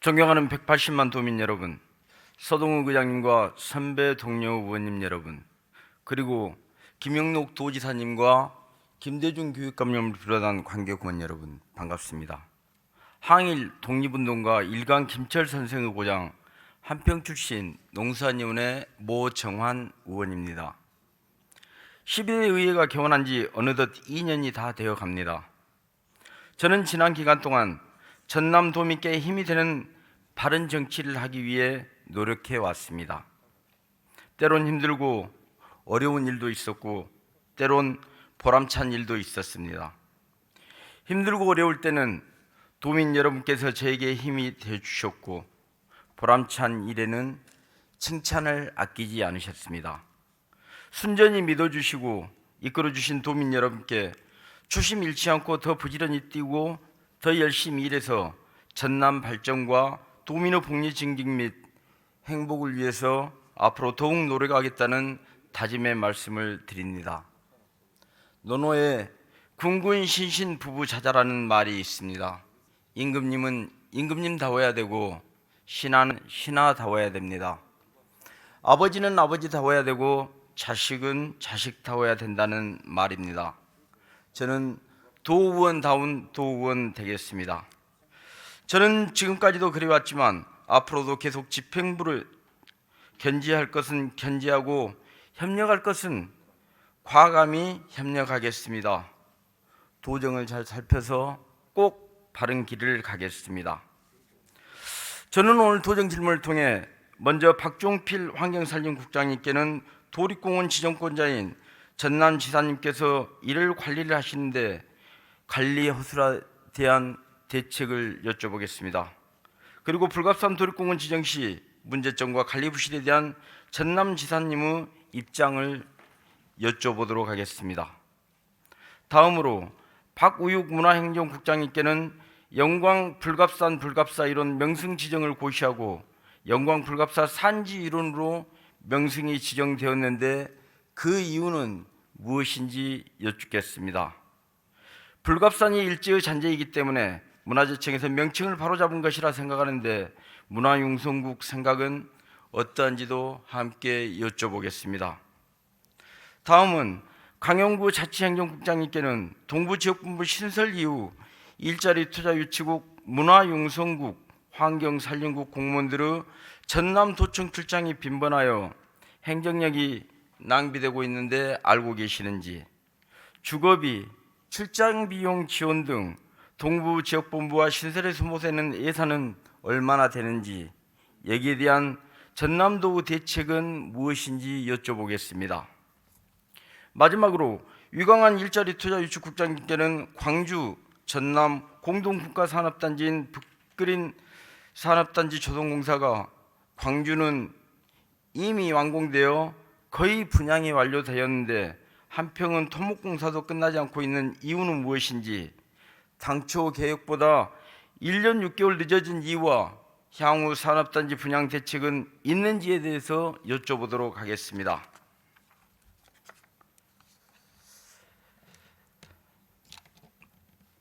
존경하는 180만 도민 여러분, 서동욱 의장님과 선배 동료 의원님 여러분, 그리고 김영록 도지사님과 김대중 교육감님을 비롯한 관계공원 여러분, 반갑습니다. 항일 독립운동가 일강 김철 선생의 고장 한평 출신 농수산위원회 모정환 의원입니다. 12대 의회가 개원한 지 어느덧 2년이 다 되어 갑니다. 저는 지난 기간 동안 전남 도민께 힘이 되는 바른 정치를 하기 위해 노력해 왔습니다. 때론 힘들고 어려운 일도 있었고 때론 보람찬 일도 있었습니다. 힘들고 어려울 때는 도민 여러분께서 저에게 힘이 되어주셨고 보람찬 일에는 칭찬을 아끼지 않으셨습니다. 순전히 믿어주시고 이끌어주신 도민 여러분께 초심 잃지 않고 더 부지런히 뛰고 더 열심히 일해서 전남 발전과 도민의 복리 증진 및 행복을 위해서 앞으로 더욱 노력하겠다는 다짐의 말씀을 드립니다. 논어에 군군 신신 부부 자자라는 말이 있습니다. 임금님은 임금님다워야 되고 신하는 신하다워야 됩니다. 아버지는 아버지다워야 되고 자식은 자식다워야 된다는 말입니다. 저는 도의원다운 도의원 되겠습니다. 저는 지금까지도 그래왔지만 앞으로도 계속 집행부를 견제할 것은 견제하고 협력할 것은 과감히 협력하겠습니다. 도정을 잘 살펴서 꼭 바른 길을 가겠습니다. 저는 오늘 도정 질문을 통해 먼저 박종필 환경산림국장님께는 도립공원 지정권자인 전남지사님께서 이를 관리를 하시는데 관리 허술에 대한 대책을 여쭤보겠습니다. 그리고 불갑산 도립공원 지정 시 문제점과 관리 부실에 대한 전남지사님의 입장을 여쭤보도록 하겠습니다. 다음으로 박우육 문화행정국장님께는 영광 불갑산 불갑사 이론 명승 지정을 고시하고 영광 불갑사 산지 이론으로 명승이 지정되었는데 그 이유는 무엇인지 여쭙겠습니다. 불갑산이 일제의 잔재이기 때문에 문화재청에서 명칭을 바로잡은 것이라 생각하는데 문화융성국 생각은 어떠한지도 함께 여쭤보겠습니다. 다음은 강영구 자치행정국장님께는 동부지역본부 신설 이후 일자리 투자 유치국, 문화융성국, 환경산림국 공무원들의 전남도청 출장이 빈번하여 행정력이 낭비되고 있는데 알고 계시는지, 주거비, 출장 비용 지원 등 동부지역본부와 신설에 소모되는 예산은 얼마나 되는지, 여기에 대한 전남도의 대책은 무엇인지 여쭤보겠습니다. 마지막으로 위광한 일자리 투자 유치국장님께는 광주 전남 공동국가산업단지인 북그린 산업단지 조성공사가 광주는 이미 완공되어 거의 분양이 완료되었는데 한평은 토목공사도 끝나지 않고 있는 이유는 무엇인지, 당초 계획보다 1년 6개월 늦어진 이유와 향후 산업단지 분양 대책은 있는지에 대해서 여쭤보도록 하겠습니다.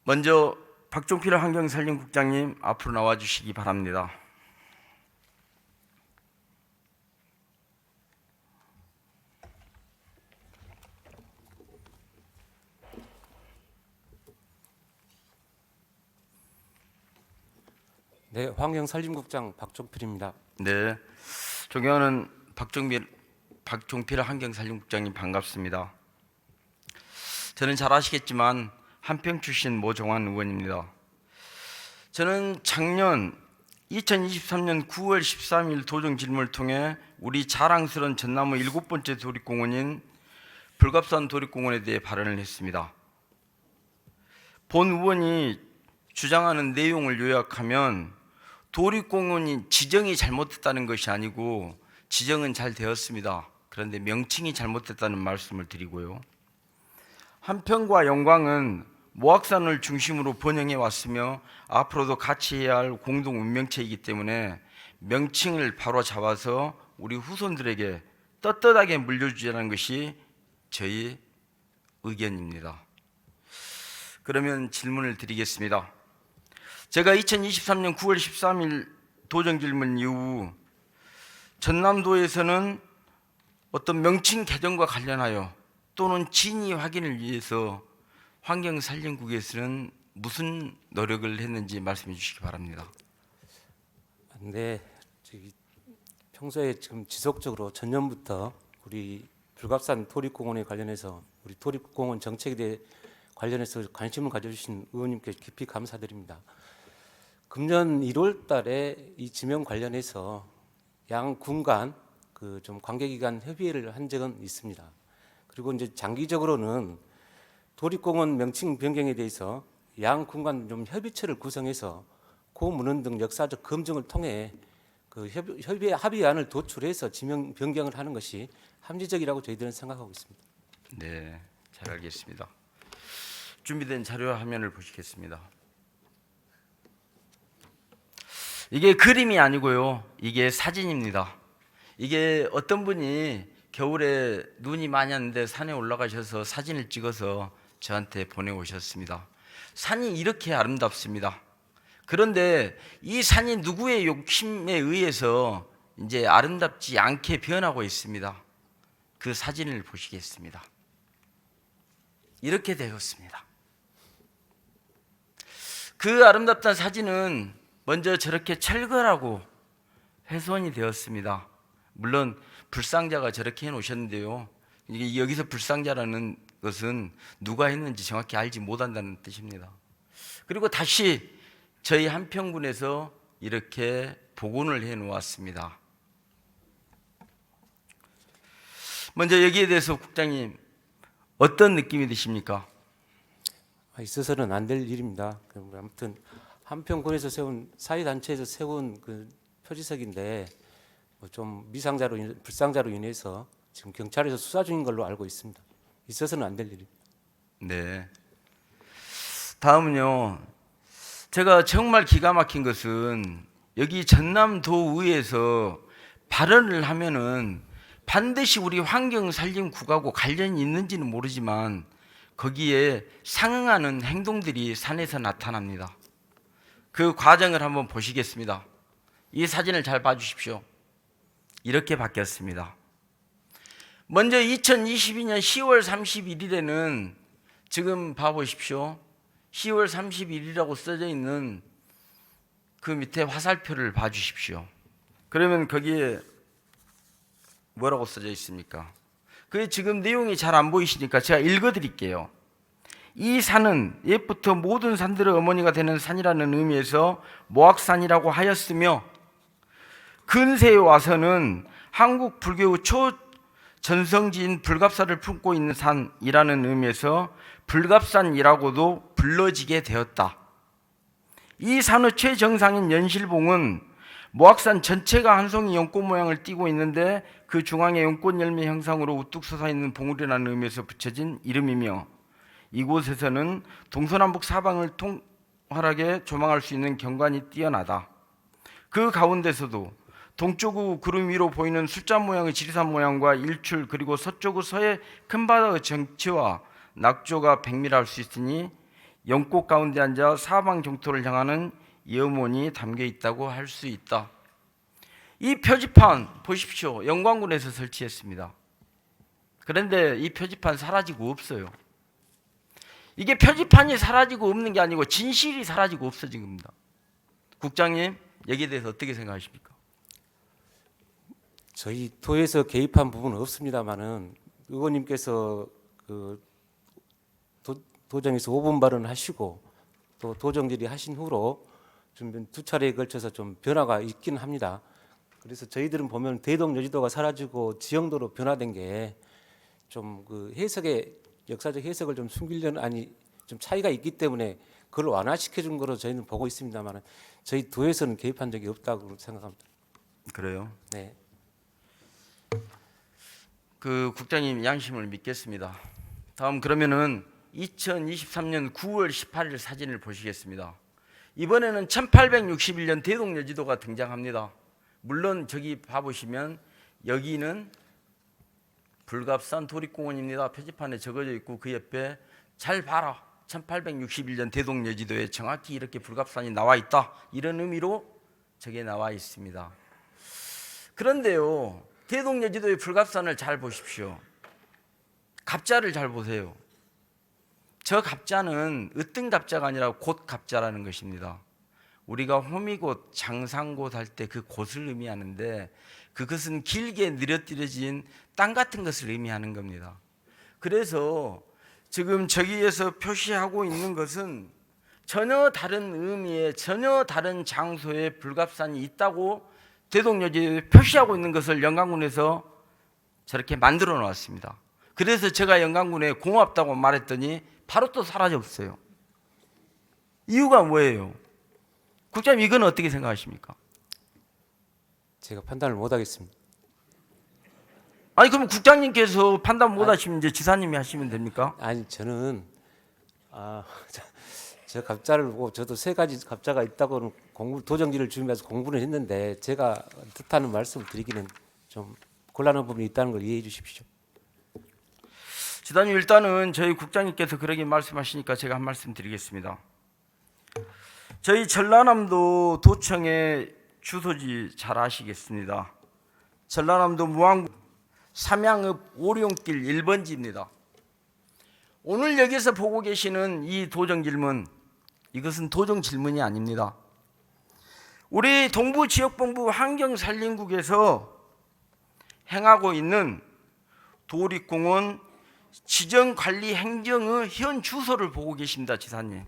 먼저 박종필 환경산림국장님 앞으로 나와주시기 바랍니다. 네, 환경산림국장 박종필입니다. 네, 존경하는 박종필 환경산림국장님 반갑습니다. 저는 잘 아시겠지만 한평 출신 모정환 의원입니다. 저는 작년 2023년 9월 13일 도정 질문을 통해 우리 자랑스러운 전남의 7번째 도립공원인 불갑산 도립공원에 대해 발언을 했습니다. 본 의원이 주장하는 내용을 요약하면 도립공원이 지정이 잘못됐다는 것이 아니고 지정은 잘 되었습니다. 그런데 명칭이 잘못됐다는 말씀을 드리고요. 한평과 영광은 모악산을 중심으로 번영해 왔으며 앞으로도 같이 해야 할 공동 운명체이기 때문에 명칭을 바로 잡아서 우리 후손들에게 떳떳하게 물려주자는 것이 저희 의견입니다. 그러면 질문을 드리겠습니다. 제가 2023년 9월 13일 도정 질문 이후 전남도에서는 어떤 명칭 개정과 관련하여 또는 진위 확인을 위해서 환경산림국에서는 무슨 노력을 했는지 말씀해 주시기 바랍니다. 네, 평소에 지금 지속적으로 전년부터 우리 불갑산 도립공원에 관련해서 우리 도립공원 정책에 대해 관련해서 관심을 가져주신 의원님께 깊이 감사드립니다. 금년 1월 달에 이 지명 관련해서 양 군 간 그 좀 관계기관 협의회를 한 적은 있습니다. 그리고 이제 장기적으로는 도립공원 명칭 변경에 대해서 양 군 간 좀 협의체를 구성해서 고문헌 등 역사적 검증을 통해 그 협의회 합의안을 도출해서 지명 변경을 하는 것이 합리적이라고 저희들은 생각하고 있습니다. 네, 잘 알겠습니다. 준비된 자료 화면을 보시겠습니다. 이게 그림이 아니고요. 이게 사진입니다. 이게 어떤 분이 겨울에 눈이 많이 왔는데 산에 올라가셔서 사진을 찍어서 저한테 보내오셨습니다. 산이 이렇게 아름답습니다. 그런데 이 산이 누구의 욕심에 의해서 이제 아름답지 않게 변하고 있습니다. 그 사진을 보시겠습니다. 이렇게 되었습니다. 그 아름답던 사진은 먼저 저렇게 철거라고 훼손이 되었습니다. 물론 불상자가 저렇게 해놓으셨는데요. 이게 여기서 불상자라는 것은 누가 했는지 정확히 알지 못한다는 뜻입니다. 그리고 다시 저희 한평군에서 이렇게 복원을 해놓았습니다. 먼저 여기에 대해서 국장님 어떤 느낌이 드십니까? 있어서는 안 될 일입니다. 아무튼 한평군에서 세운 사회단체에서 세운 그 표지석인데 좀 불상자로 인해서 지금 경찰에서 수사 중인 걸로 알고 있습니다. 있어서는 안 될 일입니다. 네. 다음은요. 제가 정말 기가 막힌 것은 여기 전남도의회에서 발언을 하면은 반드시 우리 환경산림국하고 관련이 있는지는 모르지만 거기에 상응하는 행동들이 산에서 나타납니다. 그 과정을 한번 보시겠습니다. 이 사진을 잘 봐주십시오. 이렇게 바뀌었습니다. 먼저 2022년 10월 31일에는 지금 봐보십시오. 10월 31일이라고 써져 있는 그 밑에 화살표를 봐주십시오. 그러면 거기에 뭐라고 써져 있습니까? 그게 지금 내용이 잘 안 보이시니까 제가 읽어드릴게요. 이 산은 옛부터 모든 산들의 어머니가 되는 산이라는 의미에서 모악산이라고 하였으며 근세에 와서는 한국 불교의 초전성지인 불갑산을 품고 있는 산이라는 의미에서 불갑산이라고도 불러지게 되었다. 이 산의 최정상인 연실봉은 모악산 전체가 한 송이 연꽃 모양을 띠고 있는데 그 중앙에 연꽃 열매 형상으로 우뚝 솟아있는 봉우리라는 의미에서 붙여진 이름이며 이곳에서는 동서남북 사방을 통활하게 조망할 수 있는 경관이 뛰어나다. 그 가운데서도 동쪽의 구름 위로 보이는 숫자 모양의 지리산 모양과 일출 그리고 서쪽의 서해 큰 바다의 정치와 낙조가 백미할 수 있으니 연꽃 가운데 앉아 사방 정토를 향하는 염원이 담겨 있다고 할 수 있다. 이 표지판 보십시오. 영광군에서 설치했습니다. 그런데 이 표지판 사라지고 없어요. 이게 표지판이 사라지고 없는 게 아니고 진실이 사라지고 없어진 겁니다. 국장님, 여기에 대해서 어떻게 생각하십니까? 저희 도에서 개입한 부분은 없습니다만은 의원님께서 그 도정에서 5분 발언하시고 또 도정질의 하신 후로 좀 두 차례에 걸쳐서 좀 변화가 있긴 합니다. 그래서 저희들은 보면 대동 여지도가 사라지고 지형도로 변화된 게 좀 그 해석의 역사적 해석을 좀 숨기려는 좀 차이가 있기 때문에 그걸 완화시켜 준 거로 저희는 보고 있습니다만 저희 도에서는 개입한 적이 없다고 생각합니다. 그래요? 네. 그 국장님 양심을 믿겠습니다. 다음 그러면은 2023년 9월 18일 사진을 보시겠습니다. 이번에는 1861년 대동여지도가 등장합니다. 물론 저기 봐보시면 여기는 불갑산 도립공원입니다. 표지판에 적어져 있고 그 옆에 잘 봐라. 1861년 대동여지도에 정확히 이렇게 불갑산이 나와 있다. 이런 의미로 저게 나와 있습니다. 그런데요, 대동여지도의 불갑산을 잘 보십시오. 갑자를 잘 보세요. 저 갑자는 으뜸 갑자가 아니라 곶 갑자라는 것입니다. 우리가 호미곶, 장상곶 할 때 그 곶을 의미하는데 그것은 길게 늘어뜨려진 땅 같은 것을 의미하는 겁니다. 그래서 지금 저기에서 표시하고 있는 것은 전혀 다른 의미의 전혀 다른 장소에 불갑산이 있다고 대동여지에 표시하고 있는 것을 영광군에서 저렇게 만들어 놓았습니다. 그래서 제가 영광군에 고맙다고 말했더니 바로 또 사라졌어요. 이유가 뭐예요? 국장님, 이건 어떻게 생각하십니까? 제가 판단을 못 하겠습니다. 아니, 그럼 국장님께서 판단 못 하시면 이제 지사님이 하시면 됩니까? 아니 저는 저 갑자를 보고 저도 세 가지 갑자가 있다고는 도정지를 준비해서 공부를 했는데 제가 뜻하는 말씀을 드리기는 좀 곤란한 부분이 있다는 걸 이해해 주십시오. 지사님, 일단은 저희 국장님께서 그러게 말씀하시니까 제가 한 말씀 드리겠습니다. 저희 전라남도 도청의 주소지 잘 아시겠습니다. 전라남도 무안군 삼양읍 오룡길 1번지입니다. 오늘 여기서 보고 계시는 이 도정질문, 이것은 도정질문이 아닙니다. 우리 동부지역본부 환경산림국에서 행하고 있는 도립공원 지정관리 행정의 현 주소를 보고 계십니다, 지사님.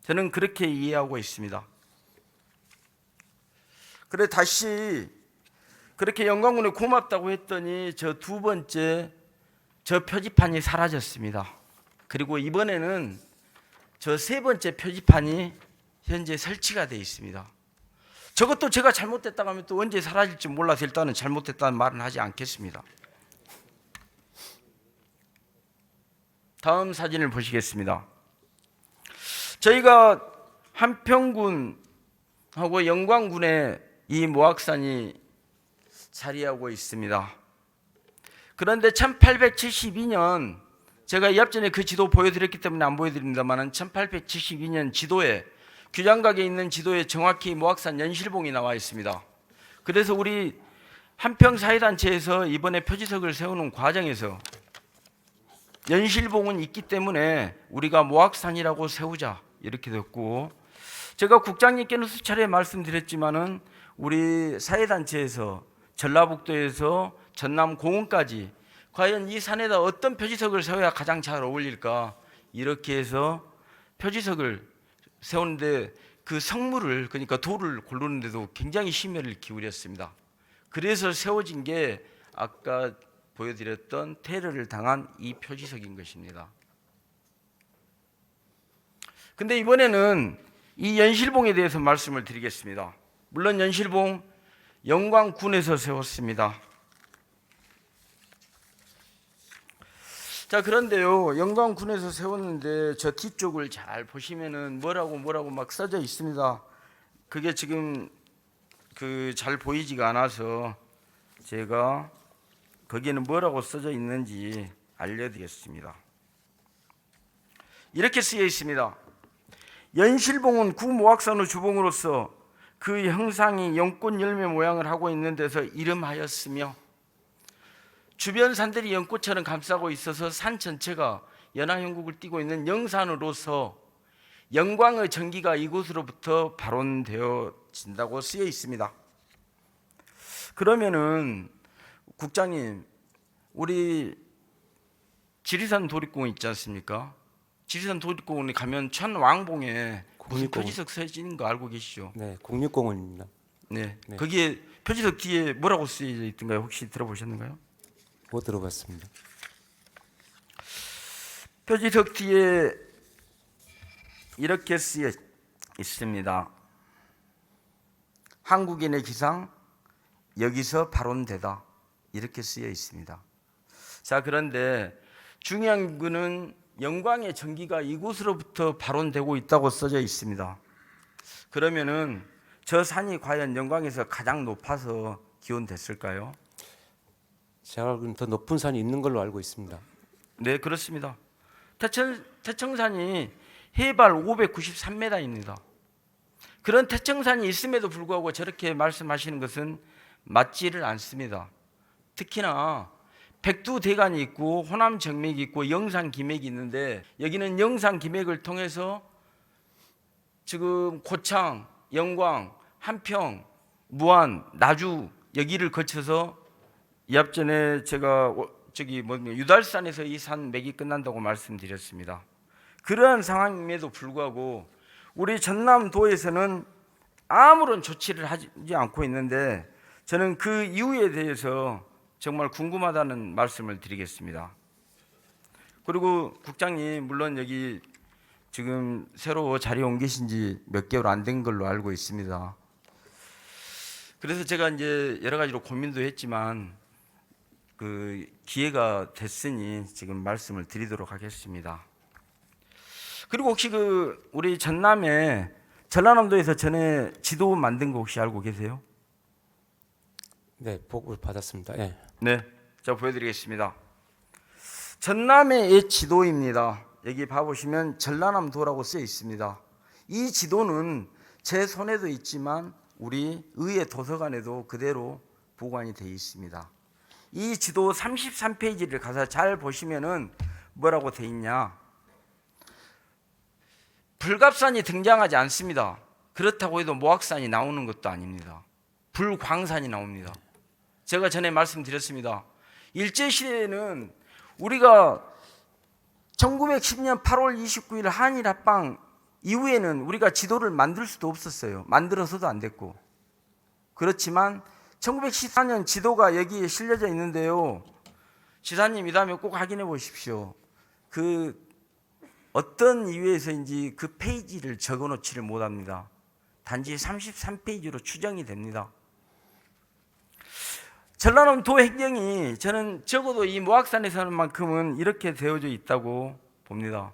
저는 그렇게 이해하고 있습니다. 그래, 다시 그렇게 영광군에 고맙다고 했더니 저 두 번째 저 표지판이 사라졌습니다. 그리고 이번에는 저 세 번째 표지판이 현재 설치가 되어 있습니다. 저것도 제가 잘못됐다고 하면 또 언제 사라질지 몰라서 일단은 잘못됐다는 말은 하지 않겠습니다. 다음 사진을 보시겠습니다. 저희가 한평군하고 영광군에 이 모악산이 자리하고 있습니다. 그런데 1872년, 제가 이 앞전에 그 지도 보여드렸기 때문에 안 보여드립니다만 1872년 지도에, 규장각에 있는 지도에 정확히 모악산 연실봉이 나와 있습니다. 그래서 우리 한평사회단체에서 이번에 표지석을 세우는 과정에서 연실봉은 있기 때문에 우리가 모악산이라고 세우자 이렇게 됐고, 제가 국장님께는 수차례 말씀드렸지만은 우리 사회단체에서 전라북도에서 전남 공원까지 과연 이 산에다 어떤 표지석을 세워야 가장 잘 어울릴까, 이렇게 해서 표지석을 세우는데 그 성물을, 그러니까 돌을 고르는데도 굉장히 심혈을 기울였습니다. 그래서 세워진 게 아까 보여드렸던 테러를 당한 이 표지석인 것입니다. 근데 이번에는 이 연실봉에 대해서 말씀을 드리겠습니다. 물론 연실봉 영광군에서 세웠습니다. 자, 그런데요, 영광군에서 세웠는데 저 뒤쪽을 잘 보시면은 뭐라고 막 써져 있습니다. 그게 지금 잘 보이지가 않아서 제가 거기에는 뭐라고 써져 있는지 알려드리겠습니다. 이렇게 쓰여 있습니다. 연실봉은 구모악산의 주봉으로서 그 형상이 연꽃 열매 모양을 하고 있는 데서 이름하였으며, 주변 산들이 연꽃처럼 감싸고 있어서 산 전체가 연화형국을 띠고 있는 영산으로서 영광의 전기가 이곳으로부터 발원되어진다고 쓰여 있습니다. 그러면은 국장님, 우리 지리산 도립공원 있지 않습니까? 지리산 도립공원에 가면 천왕봉에 무슨 표지석 세지는 거 알고 계시죠? 네, 국립공원입니다. 네. 네. 거기에 표지석 뒤에 뭐라고 쓰여져 있던가요? 혹시 들어보셨는가요? 못 들어봤습니다. 표지석 뒤에 이렇게 쓰여 있습니다. 한국인의 기상 여기서 발원되다, 이렇게 쓰여 있습니다. 자, 그런데 중요한 거는 영광의 전기가 이곳으로부터 발원되고 있다고 써져 있습니다. 그러면은 저 산이 과연 영광에서 가장 높아서 기원됐을까요? 제가 알기로는 더 높은 산이 있는 걸로 알고 있습니다. 네, 그렇습니다. 태청산이 해발 593m입니다. 그런 태청산이 있음에도 불구하고 저렇게 말씀하시는 것은 맞지를 않습니다. 특히나 백두대간이 있고 호남정맥이 있고 영산기맥이 있는데 여기는 영산기맥을 통해서 지금 고창, 영광, 한평, 무안, 나주 여기를 거쳐서 이 앞전에 제가 유달산에서 이 산 맥이 끝난다고 말씀드렸습니다. 그러한 상황임에도 불구하고 우리 전남도에서는 아무런 조치를 하지 않고 있는데 저는 그 이유에 대해서 정말 궁금하다는 말씀을 드리겠습니다. 그리고 국장님, 물론 여기 지금 새로 자리에 옮기신 지 몇 개월 안 된 걸로 알고 있습니다. 그래서 제가 이제 여러 가지로 고민도 했지만 그 기회가 됐으니 지금 말씀을 드리도록 하겠습니다. 그리고 혹시 그 우리 전라남도에서 전에 지도 만든 거 혹시 알고 계세요? 네, 보고를 받았습니다. 예. 네, 제가 보여드리겠습니다. 전남의 지도입니다. 여기 봐보시면 전라남도라고 쓰여 있습니다. 이 지도는 제 손에도 있지만 우리 의회 도서관에도 그대로 보관이 되어 있습니다. 이 지도 33페이지를 가서 잘 보시면은 뭐라고 되어 있냐? 불갑산이 등장하지 않습니다. 그렇다고 해도 모악산이 나오는 것도 아닙니다. 불광산이 나옵니다. 제가 전에 말씀드렸습니다. 일제시대에는 우리가 1910년 8월 29일 한일 합방 이후에는 우리가 지도를 만들 수도 없었어요. 만들어서도 안 됐고. 그렇지만 1914년 지도가 여기에 실려져 있는데요. 지사님, 이 다음에 꼭 확인해 보십시오. 그 어떤 이유에서인지 그 페이지를 적어 놓지를 못합니다. 단지 33페이지로 추정이 됩니다. 전라남도 행정이 저는 적어도 이 모악산에 사는 만큼은 이렇게 되어져 있다고 봅니다.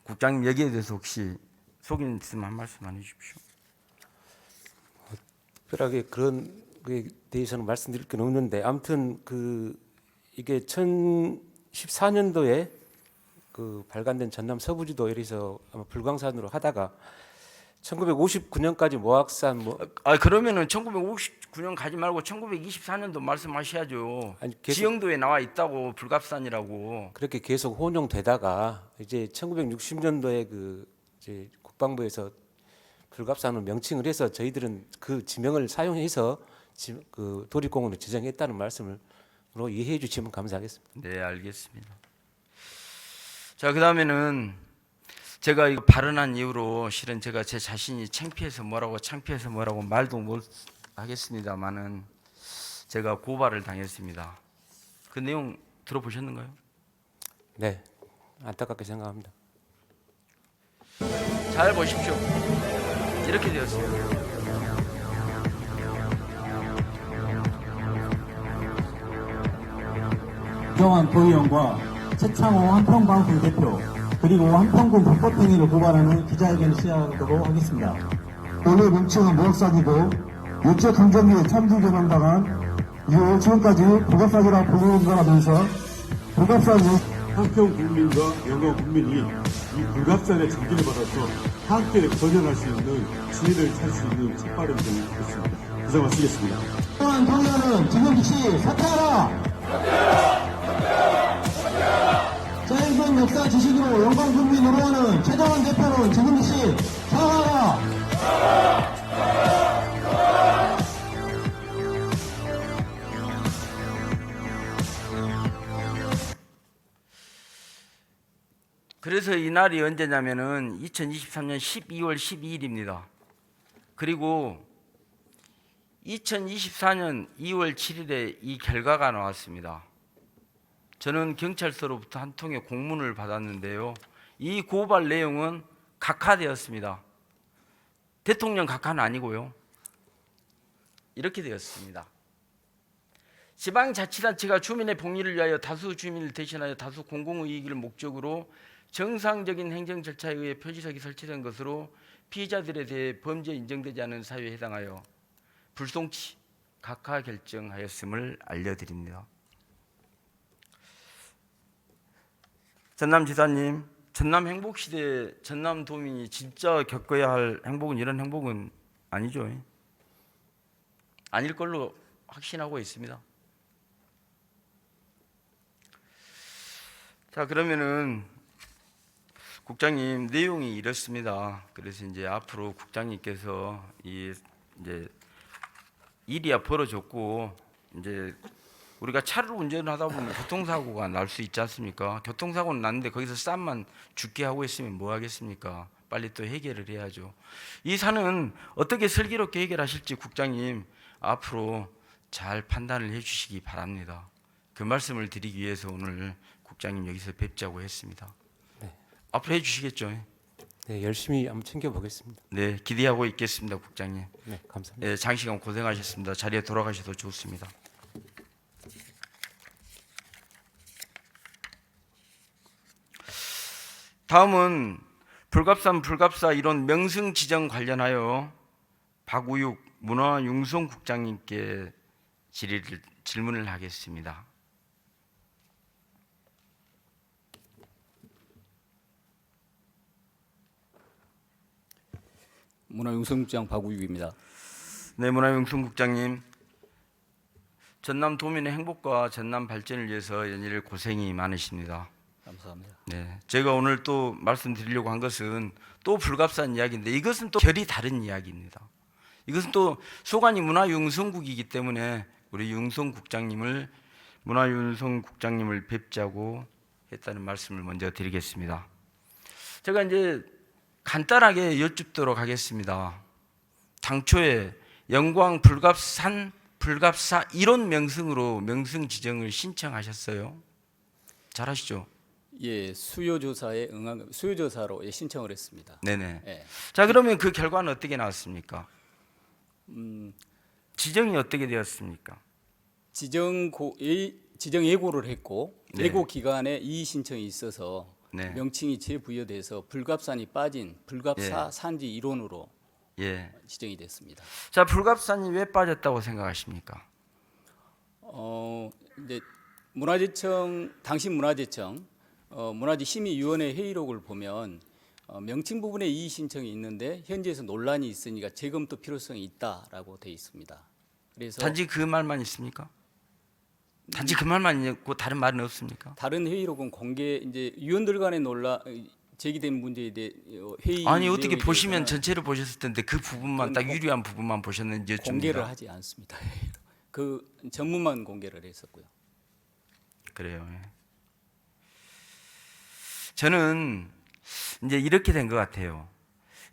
국장님, 여기에 대해서 혹시 속인 있으면 한 말씀 안 해주십시오. 특별하게 그런 거에 대해서는 말씀드릴 건 없는데 아무튼 이게 2014년도에 그 발간된 전남 서부지도 이래서 아마 불광산으로 하다가 1959년까지 모악산 그러면은 1959년 가지 말고 1924년도 말씀하셔야죠. 아니, 계속, 지형도에 나와 있다고 불갑산이라고. 그렇게 계속 혼용되다가 이제 1960년도에 이제 국방부에서 불갑산으로 명칭을 해서 저희들은 그 지명을 사용해서 그 도립공원을 지정했다는 말씀으로 이해해 주시면 감사하겠습니다. 네, 알겠습니다. 자, 그 다음에는 제가 이거 발언한 이후로 실은 제가 제 자신이 창피해서 뭐라고 말도 못 하겠습니다만은 제가 고발을 당했습니다. 그 내용 들어보셨는가요? 네, 안타깝게 생각합니다. 잘 보십시오. 이렇게 되었습니다. 정한 도의원과 최창호 한평방송 대표 그리고 한평군 불법행위를 고발하는 기자회견을 시작하도록 하겠습니다. 오늘 명칭은 모악산이고 일제강점기에 참지개방당한 이후 지금까지 불갑산이라고 불리운다면서 불갑산이 한평 국민과 영광 국민이 이 불갑산의 전기를 받아서 함께 건전할 수 있는 지혜를 찾을 수 있는 첫발을 드리겠습니다. 이상 마치겠습니다. 정한 도의원은 지금시 사퇴하라! 자연스러운 역사 지식으로 영광 국민 노래하는 최정환 대표는 지금시 사과하라! 그래서 이 날이 언제냐면은 2023년 12월 12일입니다. 그리고 2024년 2월 7일에 이 결과가 나왔습니다. 저는 경찰서로부터 한 통의 공문을 받았는데요. 이 고발 내용은 각하되었습니다. 대통령 각하는 아니고요. 이렇게 되었습니다. 지방자치단체가 주민의 복리를 위하여 다수 주민을 대신하여 다수 공공이익을 목적으로 정상적인 행정 절차에 의해 표지석이 설치된 것으로 피의자들에 대해 범죄 인정되지 않은 사유에 해당하여 불송치 각하 결정하였음을 알려드립니다. 전남지사님, 전남 행복 시대 전남 도민이 진짜 겪어야 할 행복은 이런 행복은 아니죠. 아닐 걸로 확신하고 있습니다. 자, 그러면은 국장님 내용이 이렇습니다. 그래서 이제 앞으로 국장님께서 이제 일이야 벌어졌고 이제 우리가 차를 운전하다 보면 교통사고가 날 수 있지 않습니까? 교통사고는 났는데 거기서 쌈만 죽게 하고 있으면 뭐 하겠습니까? 빨리 또 해결을 해야죠. 이 사는 어떻게 슬기롭게 해결하실지 국장님 앞으로 잘 판단을 해주시기 바랍니다. 그 말씀을 드리기 위해서 오늘 국장님 여기서 뵙자고 했습니다. 네. 앞으로 해주시겠죠? 네, 열심히 한번 챙겨보겠습니다. 네, 기대하고 있겠습니다, 국장님. 네, 감사합니다. 네, 장시간 고생하셨습니다. 자리에 돌아가셔도 좋습니다. 다음은 불갑산 불갑사 이론 명승 지정 관련하여 박우육 문화융성국장님께 질문을 하겠습니다. 문화융성국장 박우육입니다. 네, 문화융성국장님, 전남 도민의 행복과 전남 발전을 위해서 연일 고생이 많으십니다. 감사합니다. 네, 제가 오늘 또 말씀드리려고 한 것은 또 불갑산 이야기인데 이것은 또 결이 다른 이야기입니다. 이것은 또 소관이 문화융성국이기 때문에 우리 문화융성국장님을 뵙자고 했다는 말씀을 먼저 드리겠습니다. 제가 이제 간단하게 여쭙도록 하겠습니다. 당초에 영광 불갑산 불갑사 이론 명승으로 명승 지정을 신청하셨어요. 잘하시죠? 예, 수요조사에 응한 수요조사로 예, 신청을 했습니다. 네네. 예. 자, 그러면 그 결과는 어떻게 나왔습니까? 지정이 어떻게 되었습니까? 지정 예고를 했고 네. 예고 기간에 이의 신청이 있어서 네. 명칭이 재부여돼서 불갑산이 빠진 불갑사 예. 산지 일원으로 예. 지정이 됐습니다. 자, 불갑산이 왜 빠졌다고 생각하십니까? 이제 문화재청 당시 문화재청 문화재심의위원회 회의록을 보면 명칭 부분에 이의 신청이 있는데 현지에서 논란이 있으니까 재검토 필요성이 있다라고 돼 있습니다. 그래서 단지 그 말만 있습니까? 단지 그 말만 있고 다른 말은 없습니까? 다른 회의록은 공개 이제 위원들 간의 논란 제기된 문제에 대해 회의 아니 어떻게 내용에 보시면 대해서는 전체를 보셨을 텐데 그 부분만 딱 유리한 부분만 보셨는지 여쭙니다. 공개를 하지 않습니다. 그 전문만 공개를 했었고요. 그래요. 예. 저는 이제 이렇게 된 것 같아요.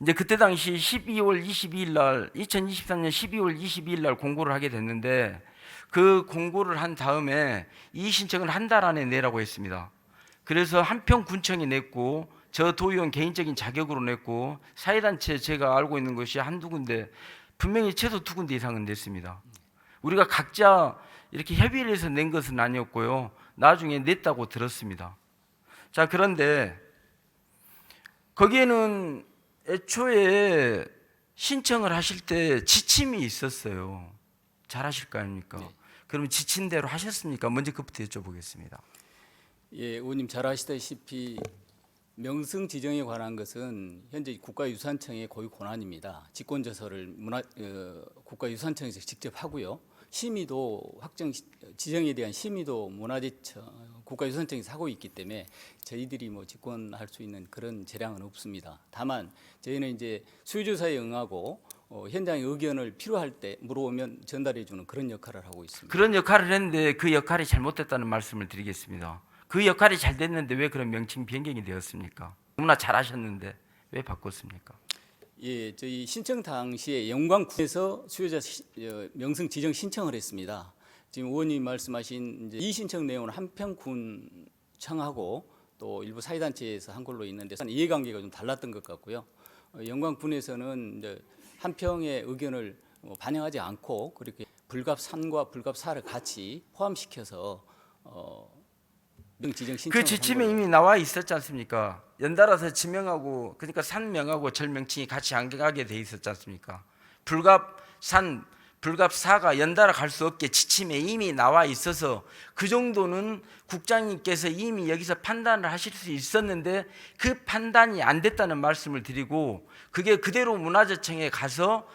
이제 그때 당시 12월 22일 날 2023년 12월 22일 날 공고를 하게 됐는데 그 공고를 한 다음에 이 신청을 한 달 안에 내라고 했습니다. 그래서 한평군청이 냈고 저 도의원 개인적인 자격으로 냈고 사회단체 제가 알고 있는 것이 한두 군데 분명히 최소 두 군데 이상은 냈습니다. 우리가 각자 이렇게 협의를 해서 낸 것은 아니었고요. 나중에 냈다고 들었습니다. 자, 그런데 거기에는 애초에 신청을 하실 때 지침이 있었어요. 잘 하실 거 아닙니까? 네. 그럼 지친 대로 하셨습니까? 먼저 그부터 여쭤보겠습니다. 예, 의원님 잘 아시다시피 명승 지정에 관한 것은 현재 국가유산청의 고유 권한입니다. 직권조서를 국가유산청에서 직접 하고요. 심의도 지정에 대한 심의도 국가유산청에서 하고 있기 때문에 저희들이 뭐 직권할 수 있는 그런 재량은 없습니다. 다만 저희는 이제 수요조사에 응하고 현장의 의견을 필요할 때 물어오면 전달해주는 그런 역할을 하고 있습니다. 그런 역할을 했는데 그 역할이 잘못됐다는 말씀을 드리겠습니다. 그 역할이 잘 됐는데 왜 그런 명칭 변경이 되었습니까? 너무나 잘하셨는데 왜 바꿨습니까? 예, 저희 신청 당시에 영광군에서 수요자 명승 지정 신청을 했습니다. 지금 의원님 말씀하신 이제 이 신청 내용은 한평군 청하고 또 일부 사회단체에서 한 걸로 있는데 이해관계가 좀 달랐던 것 같고요. 영광군에서는 이제 한평의 의견을 반영하지 않고 그렇게 불갑산과 불갑사를 같이 포함시켜서 지정 신청을 그 지침에 이미 나와 있었지 않습니까? 연달아서 지명하고 그러니까 산명하고 절명칭이 같이 안 가게 돼 있었지 않습니까? 불갑산 불갑 4가 연달아 갈 수 없게 지침에 이미 나와 있어서 그 정도는 국장님께서 이미 여기서 판단을 하실 수 있었는데 그 판단이 안 됐다는 말씀을 드리고, 그게 그대로 문화재청에 가서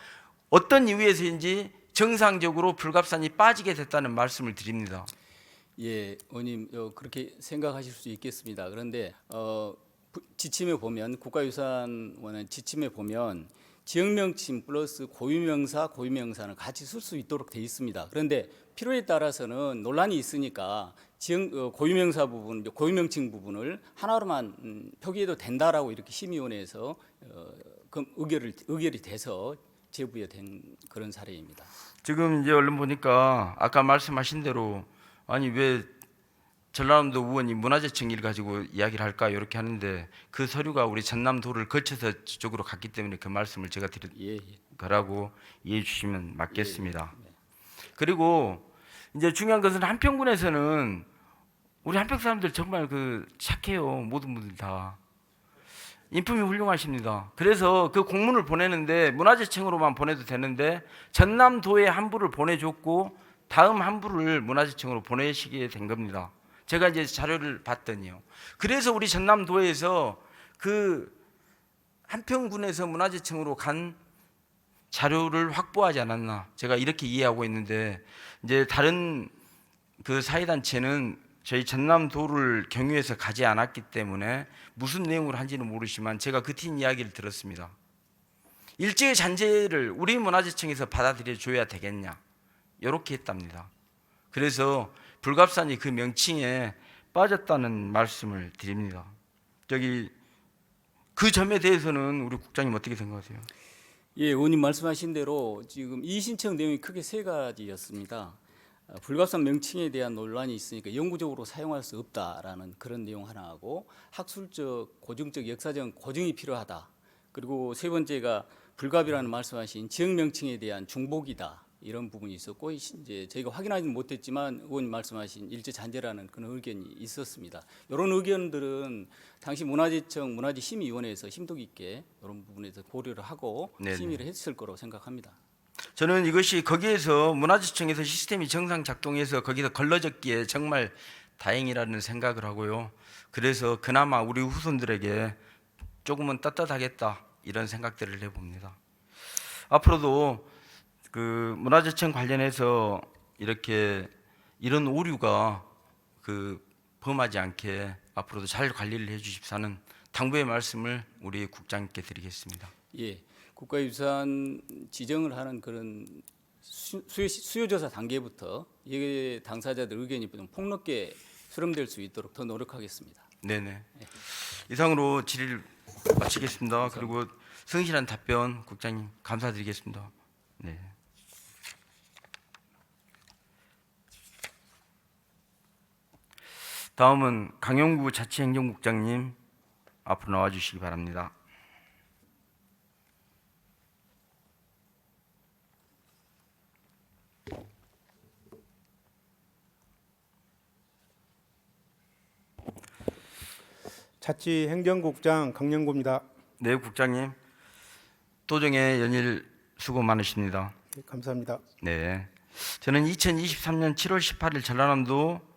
어떤 이유에서인지 정상적으로 불갑산이 빠지게 됐다는 말씀을 드립니다. 예, 의원님 그렇게 생각하실 수 있겠습니다. 그런데 지침에 보면 국가유산원의 지침에 보면 지역명칭 플러스 고유명사는 같이 쓸 수 있도록 돼 있습니다. 그런데 필요에 따라서는 논란이 있으니까 고유명사 부분, 고유명칭 부분을 하나로만 표기해도 된다라고 이렇게 심의위원회에서 의결이 돼서 재부여된 그런 사례입니다. 지금 이제 얼른 보니까 아까 말씀하신 대로 아니 왜 전라남도 의원이 문화재청 일 가지고 이야기를 할까 이렇게 하는데 그 서류가 우리 전남도를 거쳐서 저쪽으로 갔기 때문에 그 말씀을 제가 드릴 거라고 이해해 주시면 맞겠습니다. 그리고 이제 중요한 것은 한평군에서는 우리 한평 사람들 정말 착해요. 모든 분들 다 인품이 훌륭하십니다. 그래서 그 공문을 보내는데 문화재청으로만 보내도 되는데 전남도에 한 부를 보내줬고 다음 한 부를 문화재청으로 보내시게 된 겁니다. 제가 이제 자료를 봤더니요. 그래서 우리 전남도에서 그 한평군에서 문화재청으로 간 자료를 확보하지 않았나, 제가 이렇게 이해하고 있는데, 이제 다른 그 사회단체는 저희 전남도를 경유해서 가지 않았기 때문에 무슨 내용을 한지는 모르지만 제가 그 팀 이야기를 들었습니다. 일제의 잔재를 우리 문화재청에서 받아들여 줘야 되겠냐 이렇게 했답니다. 그래서 불갑산이 그 명칭에 빠졌다는 말씀을 드립니다. 그 점에 대해서는 우리 국장님 어떻게 생각하세요? 예, 의원님 말씀하신 대로 지금 이의 신청 내용이 크게 세 가지였습니다. 불갑산 명칭에 대한 논란이 있으니까 영구적으로 사용할 수 없다라는 그런 내용 하나하고, 학술적, 고증적, 역사적 고증이 필요하다. 그리고 세 번째가 불갑이라는 말씀하신 지역 명칭에 대한 중복이다. 이런 부분이 있었고, 이제 저희가 확인하지는 못했지만 의원님 말씀하신 일제 잔재라는 그런 의견이 있었습니다. 이런 의견들은 당시 문화재청 문화재심의위원회에서 심도 깊게 이런 부분에서 고려를 하고 네네. 심의를 했을 거라고 생각합니다. 저는 이것이 거기에서 문화재청에서 시스템이 정상 작동해서 거기서 걸러졌기에 정말 다행이라는 생각을 하고요. 그래서 그나마 우리 후손들에게 조금은 떳떳하겠다 이런 생각들을 해봅니다. 앞으로도 그 문화재청 관련해서 이런 오류가 범하지 않게 앞으로도 잘 관리를 해주십사는 당부의 말씀을 우리 국장님께 드리겠습니다. 예, 국가유산 지정을 하는 그런 수요조사 단계부터 이 당사자들 의견이 좀 폭넓게 수렴될 수 있도록 더 노력하겠습니다. 네네. 이상으로 질의를 마치겠습니다. 그리고 성실한 답변 국장님 감사드리겠습니다. 네. 다음은 강용구 자치행정국장님 앞으로 나와주시기 바랍니다. 자치행정국장 강영구입니다. 네, 국장님. 도정의 연일 수고 많으십니다. 네, 감사합니다. 네. 저는 2023년 7월 18일 전라남도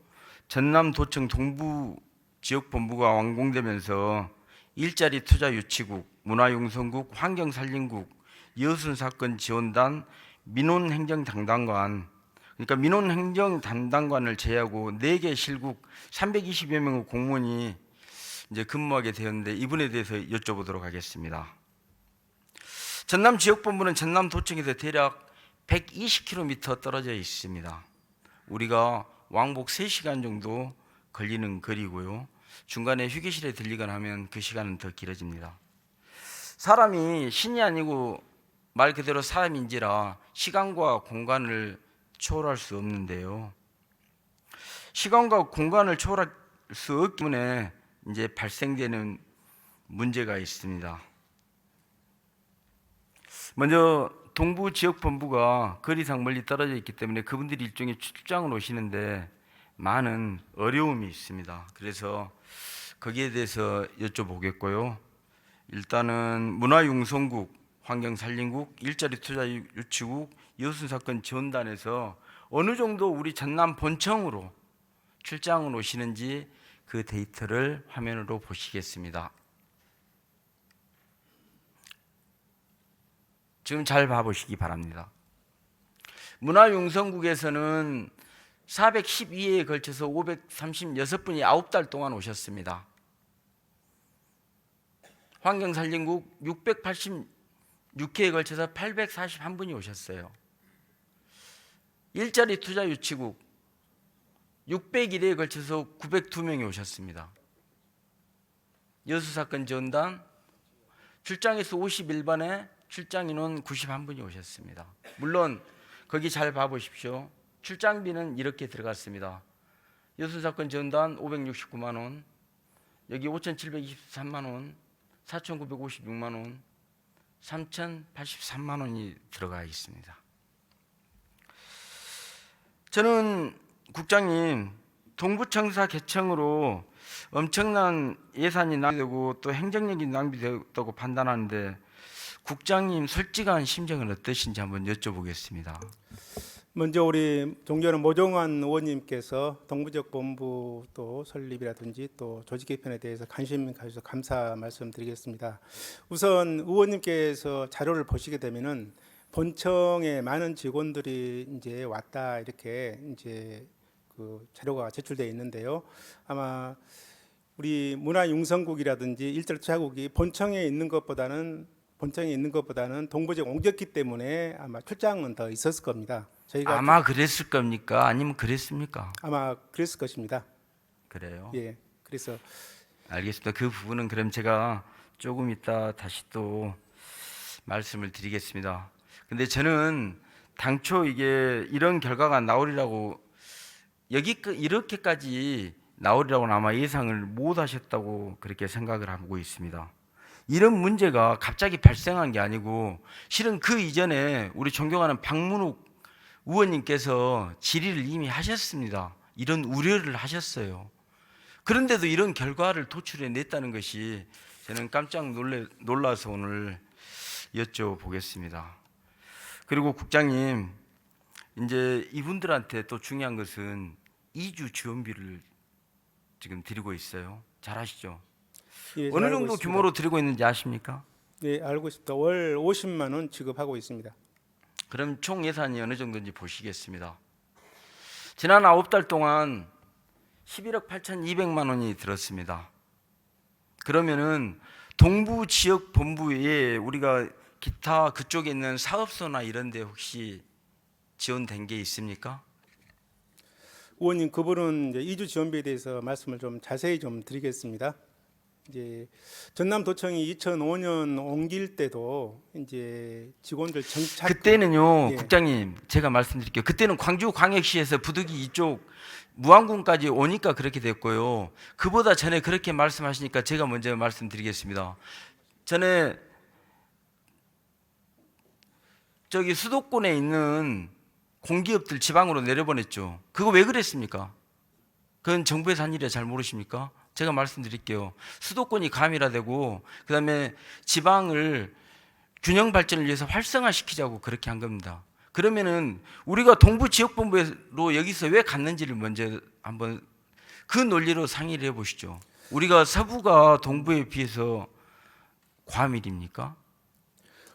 전남도청 동부지역본부가 완공되면서 일자리 투자 유치국, 문화융성국, 환경산림국, 여순사건 지원단, 민원행정담당관, 그러니까 민원행정담당관을 제외하고 4개 실국 320여 명의 공무원이 이제 근무하게 되었는데 이분에 대해서 여쭤보도록 하겠습니다. 전남지역본부는 전남도청에서 대략 120km 떨어져 있습니다. 우리가 왕복 3시간 정도 걸리는 거리고요. 중간에 휴게실에 들리거나 하면 그 시간은 더 길어집니다. 사람이 신이 아니고 말 그대로 사람인지라 시간과 공간을 초월할 수 없는데요. 시간과 공간을 초월할 수 없기 때문에 이제 발생되는 문제가 있습니다. 먼저 동부지역본부가 거리상 멀리 떨어져 있기 때문에 그분들이 일종의 출장을 오시는데 많은 어려움이 있습니다. 그래서 거기에 대해서 여쭤보겠고요. 일단은 문화융성국, 환경산림국, 일자리 투자 유치국, 여순 사건 지원단에서 어느 정도 우리 전남 본청으로 출장을 오시는지 그 데이터를 화면으로 보시겠습니다. 지금 잘 봐보시기 바랍니다. 문화융성국에서는 412회에 걸쳐서 536분이 9달 동안 오셨습니다. 환경산림국 686회에 걸쳐서 841분이 오셨어요. 일자리 투자 유치국 601회에 걸쳐서 902명이 오셨습니다. 여수사건 지원단 출장에서 51반에 출장인원 91분이 오셨습니다. 물론 거기 잘 봐보십시오. 출장비는 이렇게 들어갔습니다. 여수사건 지원단 569만 원, 여기 5,723만 원, 4,956만 원, 3,083만 원이 들어가 있습니다. 저는 국장님, 동부청사 개청으로 엄청난 예산이 낭비되고 또 행정력이 낭비되었다고 판단하는데 국장님 솔직한 심정은 어떠신지 한번 여쭤보겠습니다. 먼저 우리 존경하는 모종환 의원님께서 동부지역 본부 또 설립이라든지 또 조직 개편에 대해서 관심 가져서 감사 말씀드리겠습니다. 우선 의원님께서 자료를 보시게 되면은 본청에 많은 직원들이 이제 왔다 이렇게 이제 그 자료가 제출되어 있는데요. 아마 우리 문화융성국이라든지 일자리 투자국이 본청에 있는 것보다는 동부지역 옮겼기 때문에 아마 출장은 더 있었을 겁니다. 저희가 아마 그랬을 겁니까? 아니면 그랬습니까? 아마 그랬을 것입니다. 그래요? 예, 그래서 알겠습니다. 그 부분은 그럼 제가 조금 이따 다시 또 말씀을 드리겠습니다. 근데 저는 당초 이게 이런 결과가 나오리라고 이렇게까지 나오리라고는 아마 예상을 못 하셨다고 그렇게 생각을 하고 있습니다. 이런 문제가 갑자기 발생한 게 아니고 실은 그 이전에 우리 존경하는 박문욱 의원님께서 질의를 이미 하셨습니다. 이런 우려를 하셨어요. 그런데도 이런 결과를 도출해 냈다는 것이 저는 깜짝 놀라서 오늘 여쭤보겠습니다. 그리고 국장님, 이제 이분들한테 또 중요한 것은 2주 지원비를 지금 드리고 있어요. 잘 아시죠? 예, 잘 어느 알고 정도 있습니다. 규모로 드리고 있는지 아십니까? 네, 알고 있습니다. 월 50만 원 지급하고 있습니다. 그럼 총 예산이 어느 정도인지 보시겠습니다. 지난 9달 동안 11억 8,200만 원이 들었습니다. 그러면은 동부 지역 본부에 우리가 기타 그쪽에 있는 사업소나 이런 데 혹시 지원된 게 있습니까? 의원님, 그분은 이제 2주 지원비에 대해서 말씀을 좀 자세히 좀 드리겠습니다. 이제 전남도청이 2005년 옮길 때도 이제 직원들 정착 그때는요, 예. 국장님 제가 말씀드릴게요. 그때는 광주광역시에서 부득이 이쪽 무안군까지 오니까 그렇게 됐고요. 그보다 전에 그렇게 말씀하시니까 제가 먼저 말씀드리겠습니다. 전에 저기 수도권에 있는 공기업들 지방으로 내려보냈죠. 그거 왜 그랬습니까? 그건 정부에서 한 일이라 잘 모르십니까? 제가 말씀드릴게요. 수도권이 가밀화되고 그다음에 지방을 균형 발전을 위해서 활성화시키자고 그렇게 한 겁니다. 그러면은 우리가 동부지역본부로 여기서 왜 갔는지를 먼저 한번 그 논리로 상의를 해보시죠. 우리가 서부가 동부에 비해서 과밀입니까?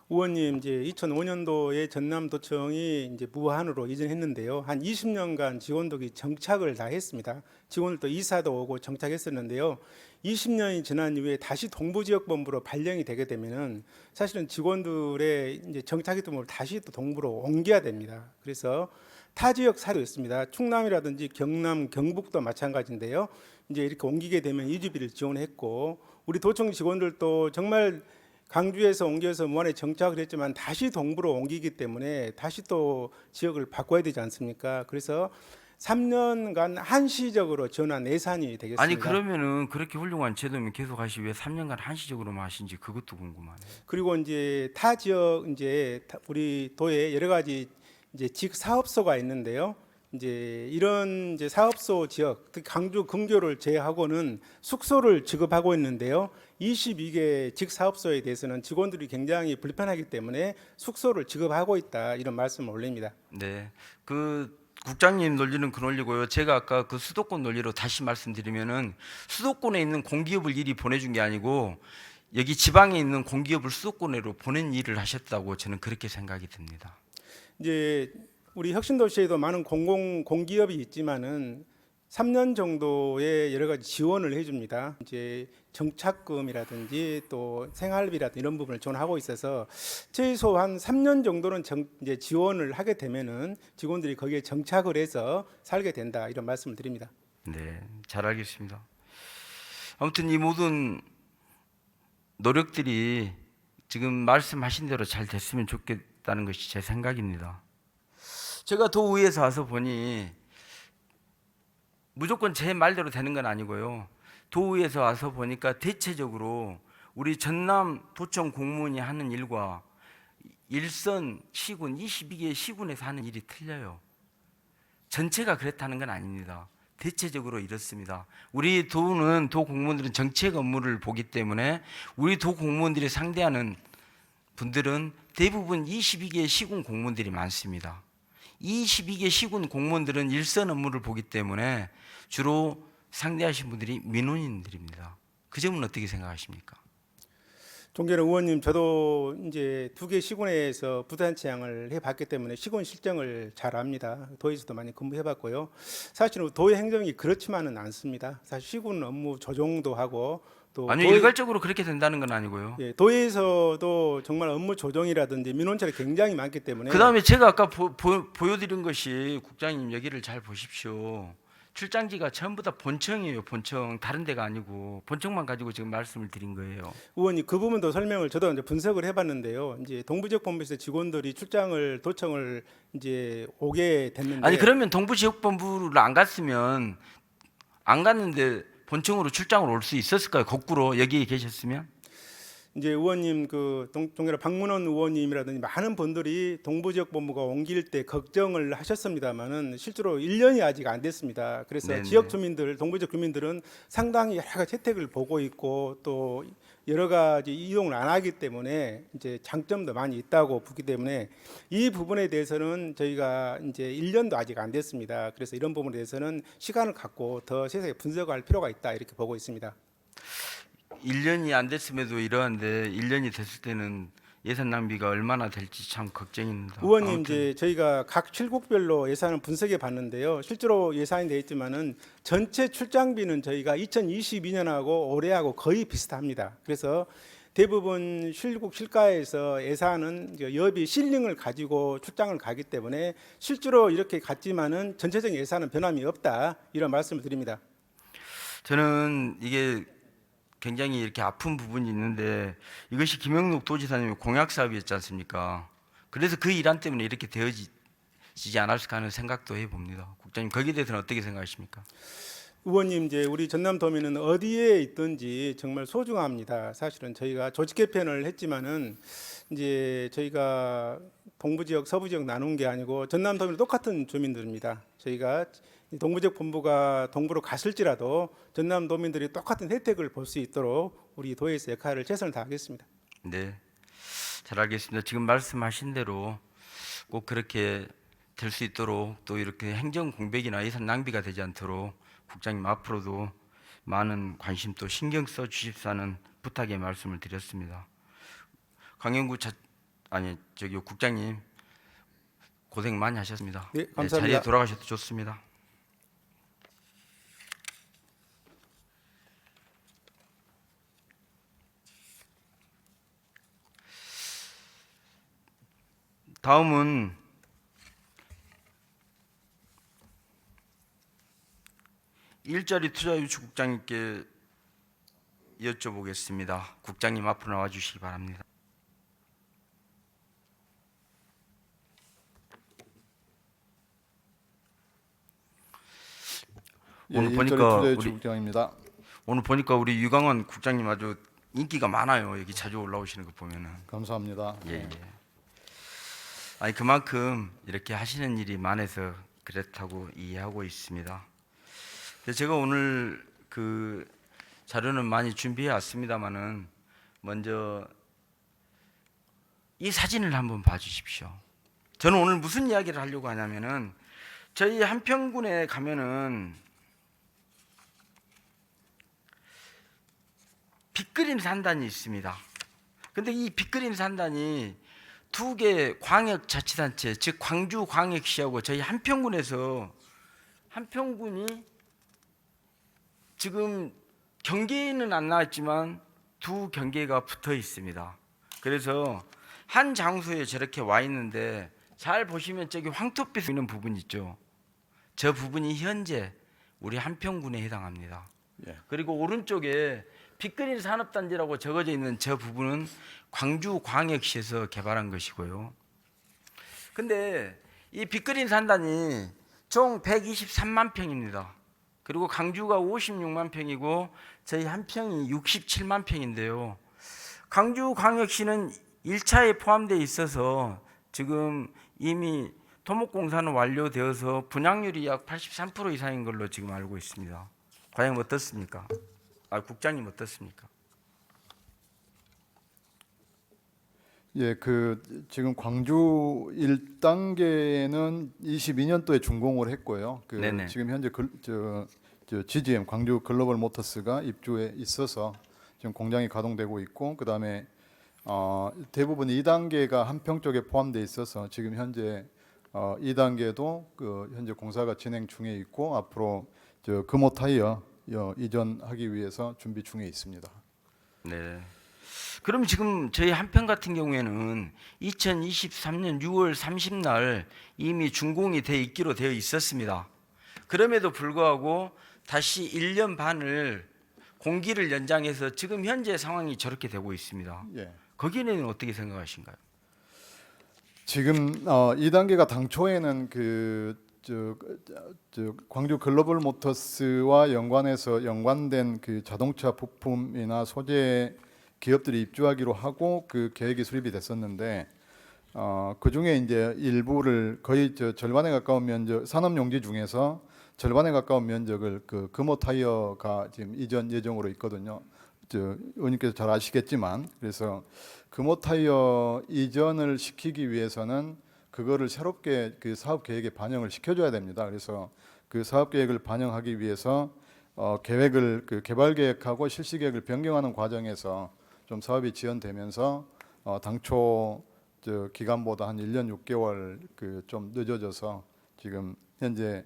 의원님, 이제 2005년도에 전남도청이 이제 무한으로 이전했는데요. 한 20년간 직원들이 정착을 다 했습니다. 직원들도 이사도 오고 정착했었는데요. 20년이 지난 이후에 다시 동부지역본부로 발령이 되게 되면은 사실은 직원들의 이제 정착했던 걸 다시 또 동부로 옮겨야 됩니다. 그래서 타 지역 사례도 있습니다. 충남이라든지 경남, 경북도 마찬가지인데요. 이제 이렇게 옮기게 되면 이주비를 지원했고 우리 도청 직원들도 정말 강주에서 옮겨서 무안에 정착을 했지만 다시 동부로 옮기기 때문에 다시 또 지역을 바꿔야 되지 않습니까? 그래서 3년간 한시적으로 전환 예산이 되겠습니다. 아니 그러면은 그렇게 훌륭한 제도면 계속 하시 왜 3년간 한시적으로만 하신지 그것도 궁금하네요. 그리고 이제 타 지역 이제 우리 도에 여러 가지 이제 직 사업소가 있는데요. 이제 이런 이제 사업소 지역, 특히 강주 근교를 제외하고는 숙소를 지급하고 있는데요. 22개 직사업소에 대해서는 직원들이 굉장히 불편하기 때문에 숙소를 지급하고 있다 이런 말씀을 올립니다. 네, 그 국장님 논리는 그 논리고요. 제가 아까 그 수도권 논리로 다시 말씀드리면은 수도권에 있는 공기업을 이리 보내준 게 아니고 여기 지방에 있는 공기업을 수도권으로 보낸 일을 하셨다고 저는 그렇게 생각이 듭니다. 이제 우리 혁신도시에도 많은 공기업이 있지만은 3년 정도의 여러 가지 지원을 해줍니다. 이제 정착금이라든지 또 생활비라든지 이런 부분을 지원하고 있어서 최소한 3년 정도는 이제 지원을 하게 되면은 직원들이 거기에 정착을 해서 살게 된다 이런 말씀을 드립니다. 네, 잘 알겠습니다. 아무튼 이 모든 노력들이 지금 말씀하신 대로 잘 됐으면 좋겠다는 것이 제 생각입니다. 제가 도의회에서 와서 보니 무조건 제 말대로 되는 건 아니고요. 도의회에서 와서 보니까 대체적으로 우리 전남 도청 공무원이 하는 일과 일선 시군 22개 시군에서 하는 일이 틀려요. 전체가 그렇다는 건 아닙니다. 대체적으로 이렇습니다. 우리 도는 도 공무원들은 정책 업무를 보기 때문에 우리 도 공무원들이 상대하는 분들은 대부분 22개 시군 공무원들이 많습니다. 22개 시군 공무원들은 일선 업무를 보기 때문에 주로 상대하신 분들이 민원인들입니다. 그 점은 어떻게 생각하십니까? 존경하는 의원님, 저도 이제 2개 시군에서 부단체장을 해봤기 때문에 시군 실정을 잘 압니다. 도에서도 많이 근무해봤고요. 사실은 도의 행정이 그렇지만은 않습니다. 사실 시군 업무 조정도 하고 또 아니요, 일괄적으로 그렇게 된다는 건 아니고요. 예, 도에서도 정말 업무 조정이라든지 민원철이 굉장히 많기 때문에 그 다음에 제가 아까 보여드린 것이 국장님 여기를 잘 보십시오. 출장지가 전부 다 본청이에요. 본청. 다른 데가 아니고 본청만 가지고 지금 말씀을 드린 거예요. 의원님 그 부분도 설명을 저도 이제 분석을 해봤는데요. 이제 동부지역본부에서 직원들이 출장을 도청을 이제 오게 됐는데 아니 그러면 동부지역본부를 안 갔으면 안 갔는데 본청으로 출장을 올 수 있었을까요? 거꾸로 여기에 계셨으면? 이제 의원님 그 동료라 박문원 의원님이라든지 많은 분들이 동부지역본부가 옮길 때 걱정을 하셨습니다만은 실제로 1년이 아직 안 됐습니다. 그래서 네네. 지역 주민들, 동부지역 주민들은 상당히 여러 가지 혜택을 보고 있고 또 여러 가지 이용을 안 하기 때문에 이제 장점도 많이 있다고 보기 때문에 이 부분에 대해서는 저희가 이제 1년도 아직 안 됐습니다. 그래서 이런 부분에 대해서는 시간을 갖고 더 세세하게 분석할 필요가 있다 이렇게 보고 있습니다. 1년이 안 됐음에도 이러한데 1년이 됐을 때는 예산 낭비가 얼마나 될지 참 걱정입니다. 의원님 아무튼 이제 저희가 각 출국별로 예산을 분석해 봤는데요. 실제로 예산이 되어 있지만은 전체 출장비는 저희가 2022년하고 올해하고 거의 비슷합니다. 그래서 대부분 실국 실가에서 예산은 이제 여비 실링을 가지고 출장을 가기 때문에 실제로 이렇게 갔지만은 전체적인 예산은 변함이 없다 이런 말씀을 드립니다. 저는 이게 굉장히 이렇게 아픈 부분이 있는데 이것이 김영록 도지사님의 공약 사업이었지 않습니까? 그래서 그 일환 때문에 이렇게 되어지지 않았을까 하는 생각도 해봅니다. 국장님 거기에 대해서는 어떻게 생각하십니까? 의원님 이제 우리 전남도민은 어디에 있든지 정말 소중합니다. 사실은 저희가 조직 개편을 했지만은 이제 저희가 동부 지역, 서부 지역 나눈 게 아니고 전남도민은 똑같은 주민들입니다. 저희가 동부지역 본부가 동부로 갔을지라도 전남도민들이 똑같은 혜택을 볼 수 있도록 우리 도에서 역할을 최선을 다하겠습니다. 네, 잘 알겠습니다. 지금 말씀하신 대로 꼭 그렇게 될 수 있도록 또 이렇게 행정 공백이나 예산 낭비가 되지 않도록 국장님 앞으로도 많은 관심 또 신경 써 주십사는 부탁의 말씀을 드렸습니다. 강영구 국장님 고생 많이 하셨습니다. 네, 감사합니다. 자리에 돌아가셔도 좋습니다. 다음은 일자리 투자유치국장님께 여쭤보겠습니다. 국장님 앞으로 나와주시기 바랍니다. 오늘 보니까 오늘 보니까 우리 유강원 국장님 아주 인기가 많아요. 여기 자주 올라오시는 거 보면은. 감사합니다. 예. 아니 그만큼 이렇게 하시는 일이 많아서 그렇다고 이해하고 있습니다. 그래서 제가 오늘 그 자료는 많이 준비해 왔습니다만은 먼저 이 사진을 한번 봐주십시오. 저는 오늘 무슨 이야기를 하려고 하냐면은 저희 한평군에 가면은 빅그린 산단이 있습니다. 근데 이 빅그린 산단이 두 개 광역자치단체, 즉 광주광역시하고 저희 한평군에서 한평군이 지금 경계에는 안 나왔지만 두 경계가 붙어 있습니다. 그래서 한 장소에 저렇게 와 있는데 잘 보시면 저기 황토빛 보이는 부분 있죠. 저 부분이 현재 우리 한평군에 해당합니다. 그리고 오른쪽에 빅그린 산업단지라고 적어져 있는 저 부분은 광주광역시에서 개발한 것이고요. 근데 이 빅그린 산단이 총 123만 평입니다. 그리고 광주가 56만 평이고 저희 한평이 67만 평인데요. 광주광역시는 1차에 포함되어 있어서 지금 이미 토목공사는 완료되어서 분양률이 약 83% 이상인 걸로 지금 알고 있습니다. 과연 어떻습니까? 국장님 어떻습니까? 예, 지금 광주 1단계는 22년도에 준공을 했고요. 네네. 지금 현재 GGM 광주 글로벌 모터스가 입주해 있어서 지금 공장이 가동되고 있고, 그다음에 대부분 2단계가 한평 쪽에 포함되어 있어서 지금 현재 2단계도 현재 공사가 진행 중에 있고 앞으로 금호 타이어 이전하기 위해서 준비 중에 있습니다. 네. 그럼 지금 저희 한평 같은 경우에는 2023년 6월 30날 이미 준공이 돼 있기로 되어 있었습니다. 그럼에도 불구하고 다시 1년 반을 공기를 연장해서 지금 현재 상황이 저렇게 되고 있습니다. 예. 거기에는 어떻게 생각하신가요? 지금 2단계가 당초에는 광주 글로벌 모터스와 연관된 자동차 부품이나 소재 기업들이 입주하기로 하고 그 계획이 수립이 됐었는데 그 중에 이제 일부를 거의 절반에 가까운 면적 산업용지 중에서 절반에 가까운 면적을 금호 타이어가 지금 이전 예정으로 있거든요. 의원님께서 잘 아시겠지만 그래서 금호 타이어 이전을 시키기 위해서는 그거를 새롭게 그 사업 계획에 반영을 시켜줘야 됩니다. 그래서 그 사업 계획을 반영하기 위해서 계획을 개발 계획하고 실시 계획을 변경하는 과정에서 좀 사업이 지연되면서 당초 기간보다 한 1년 6개월 좀 늦어져서 지금 현재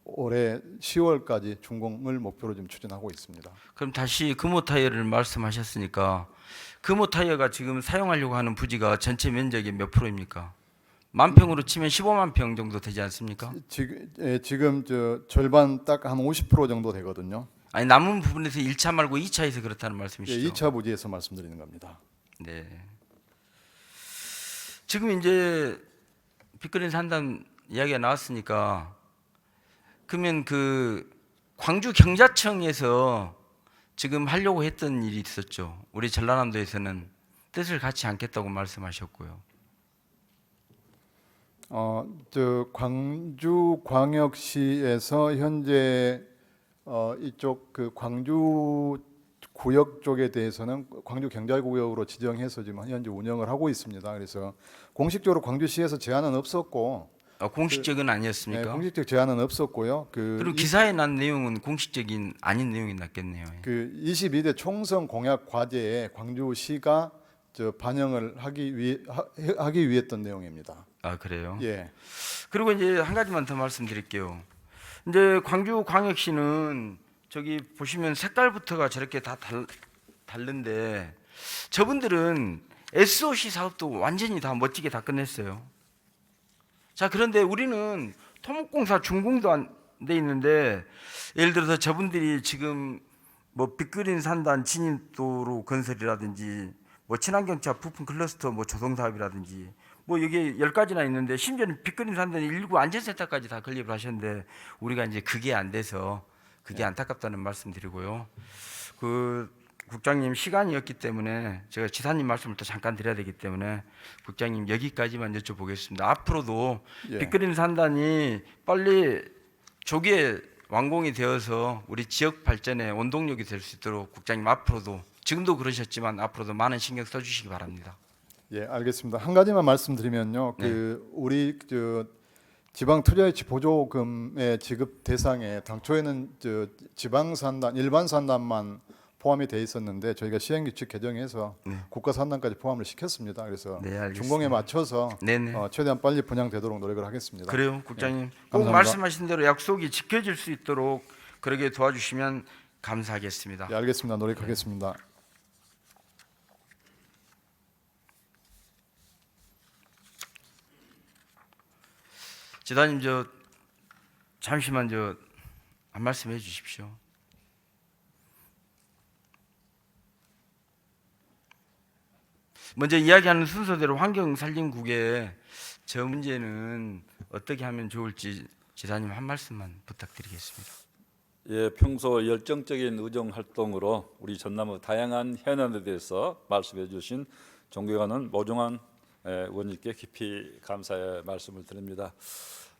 올해 10월까지 준공을 목표로 지금 추진하고 있습니다. 그럼 다시 금호 타이어를 말씀하셨으니까 금호 타이어가 지금 사용하려고 하는 부지가 전체 면적의 몇 프로입니까? 만 평으로 치면 15만 평 정도 되지 않습니까? 지금 절반 딱 한 50% 정도 되거든요. 아니 남은 부분에서 1차 말고 2차에서 그렇다는 말씀이시죠? 예, 2차 부지에서 말씀드리는 겁니다. 네. 지금 이제 빅그린 산단 이야기가 나왔으니까 그러면 광주 경자청에서 지금 하려고 했던 일이 있었죠. 우리 전라남도에서는 뜻을 갖지 않겠다고 말씀하셨고요. 광주광역시에서 현재 이쪽 광주 구역 쪽에 대해서는 광주 경제구역으로 지정해서 지금 현재 운영을 하고 있습니다. 그래서 공식적으로 광주시에서 제한은 없었고 공식적은 아니었습니까? 네, 공식적 제한은 없었고요. 그리고 기사에 난 내용은 공식적인 아닌 내용이 났겠네요. 22대 총선 공약 과제에 광주시가 반영을 하기 위했던 내용입니다. 그래요? 예. 그리고 이제 한 가지만 더 말씀드릴게요. 이제 광주광역시는 저기 보시면 색깔부터가 저렇게 다 다른데 저분들은 SOC 사업도 완전히 다 멋지게 다 끝냈어요. 자, 그런데 우리는 토목공사 준공도 안 돼 있는데 예를 들어서 저분들이 지금 뭐 빅그린 산단 진입도로 건설이라든지 뭐 친환경차 부품 클러스터 뭐 조성 사업이라든지 뭐 여기 10가지나 있는데 심지어는 빅그린 산단 일부 안전센터까지 다 건립을 하셨는데 우리가 이제 그게 안 돼서 그게 안타깝다는 말씀드리고요. 국장님 시간이었기 때문에 제가 지사님 말씀을 또 잠깐 드려야 되기 때문에 국장님 여기까지만 여쭤보겠습니다. 앞으로도 예. 빅그린 산단이 빨리 조기에 완공이 되어서 우리 지역 발전의 원동력이 될 수 있도록 국장님 앞으로도 지금도 그러셨지만 앞으로도 많은 신경 써주시기 바랍니다. 예, 알겠습니다. 한 가지만 말씀드리면요. 우리 지방 투자유치 보조금의 지급 대상에 당초에는 지방 산단, 일반 산단만 포함이 돼 있었는데 저희가 시행규칙 개정해서 국가 산단까지 포함을 시켰습니다. 그래서 네, 알겠습니다. 준공에 맞춰서 네네. 최대한 빨리 분양되도록 노력을 하겠습니다. 그래요, 국장님. 꼭 감사합니다. 말씀하신 대로 약속이 지켜질 수 있도록 그러게 도와주시면 감사하겠습니다. 예, 알겠습니다. 노력하겠습니다. 지사님 잠시만 한 말씀 해주십시오. 먼저 이야기하는 순서대로 환경산림국의 저 문제는 어떻게 하면 좋을지 지사님 한 말씀만 부탁드리겠습니다. 예, 평소 열정적인 의정 활동으로 우리 전남의 다양한 현안에 대해서 말씀해 주신 존경하는 모종환 의원님께 깊이 감사의 말씀을 드립니다.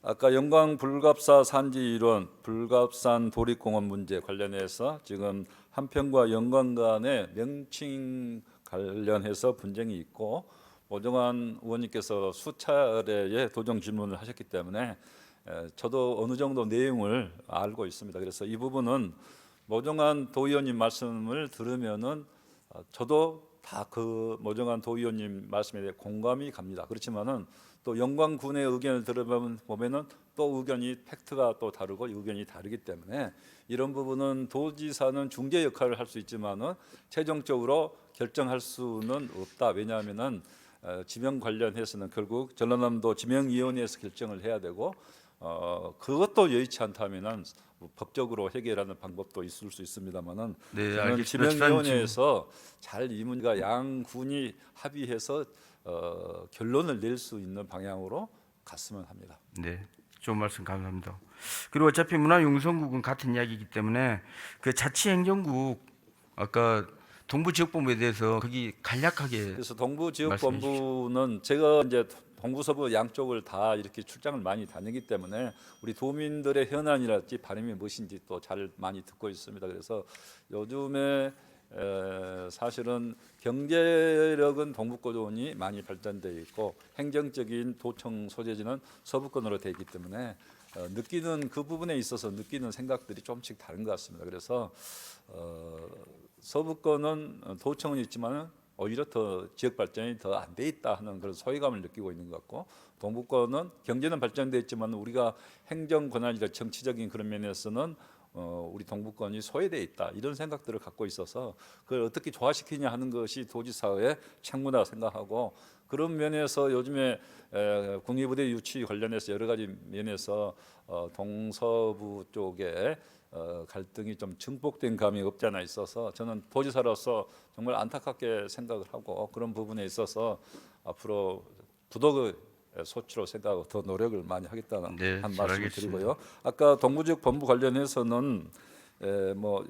아까 영광 불갑사 산지 일원 불갑산 도립공원 문제 관련해서 지금 한평과 영광 간의 명칭 관련해서 분쟁이 있고 모종환 의원님께서 수차례의 도정 질문을 하셨기 때문에 저도 어느 정도 내용을 알고 있습니다. 그래서 이 부분은 모종환 도의원님 말씀을 들으면은 저도 다 그 모종환 도의원님 말씀에 대해 공감이 갑니다. 그렇지만은 또 영광군의 의견을 들어보면은 또 의견이 팩트가 또 다르고 의견이 다르기 때문에 이런 부분은 도지사는 중재 역할을 할 수 있지만은 최종적으로 결정할 수는 없다. 왜냐하면은 지명 관련해서는 결국 전라남도 지명위원회에서 결정을 해야 되고 그것도 여의치 않다면은 법적으로 해결하는 방법도 있을 수 있습니다만은 네, 저는 알겠습니다. 지명위원회에서 잘 이 문제가 양군이 합의해서 결론을 낼 수 있는 방향으로 갔으면 합니다. 네, 좋은 말씀 감사합니다. 그리고 어차피 문화융성국은 같은 이야기이기 때문에 그 자치행정국 아까 동부지역본부에 대해서 거기 간략하게 그래서 동부지역본부는 제가 이제 동부 서부 양쪽을 다 이렇게 출장을 많이 다니기 때문에 우리 도민들의 현안이랄지 바람이 무엇인지 또 잘 많이 듣고 있습니다. 그래서 요즘에 사실은 경제력은 동부권이 많이 발전되어 있고 행정적인 도청 소재지는 서부권으로 되어 있기 때문에 느끼는 그 부분에 있어서 느끼는 생각들이 조금씩 다른 것 같습니다. 그래서 서부권은 도청은 있지만 오히려 더 지역 발전이 더 안 돼 있다 하는 그런 소외감을 느끼고 있는 것 같고 동부권은 경제는 발전돼 있지만 우리가 행정 권한이나 정치적인 그런 면에서는 우리 동부권이 소외돼 있다 이런 생각들을 갖고 있어서 그걸 어떻게 조화시키냐 하는 것이 도지사의 책무다 생각하고 그런 면에서 요즘에 국립부대 유치 관련해서 여러 가지 면에서 동서부 쪽에 갈등이 좀 증폭된 감이 없지 않아 있어서 저는 도지사로서 정말 안타깝게 생각을 하고 그런 부분에 있어서 앞으로 부덕의 소치로 생각하고 더 노력을 많이 하겠다는 네, 한 잘 말씀을 알겠습니다. 드리고요. 아까 동부지역 본부 관련해서는 뭐